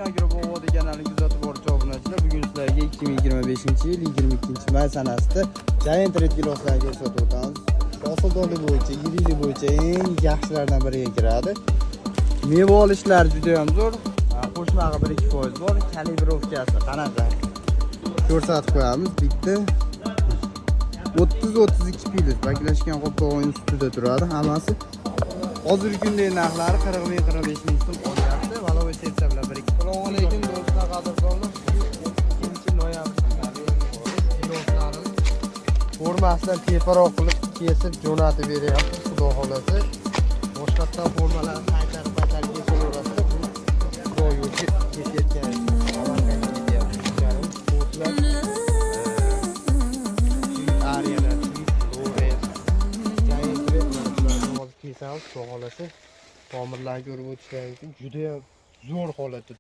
Agrobovo kanalini kuzatib boruvchi obunachilar, bugun sizlarga 2025-yil 22-may sanasida Giant Red giloslarni ko'rsatib o'tamiz. Hosildorlik bo'yicha, yillik bo'yicha eng yaxshilardan biriga kiradi. Meva olishlari juda ham zo'r. Qo'shmag'i 1-2% bor. Kalibrovkasi qanaqa? Ko'rsatib qo'yamiz. Bitta 30-32 kilo baklashgan qopqog'ning ustida turadi hammasi. Hozirgi kundagi narxlari 40 ming 45 ming so'm olyapti. Valov sersa bilan birikki. Assalomu alaykum do'stlar, qadrdonlar. 2-noyabr do'stlarim formasidan teparoq qilib kesib jo'natib beryapmiz. Xudo xolasa boshqatdan formalar qaytarib kesilaveradi. Bu yo'lga ketayotgan kesamiz. Xudo xolasa tomirlarni ko'rib o'tishlaringiz uchun juda zo'r holatda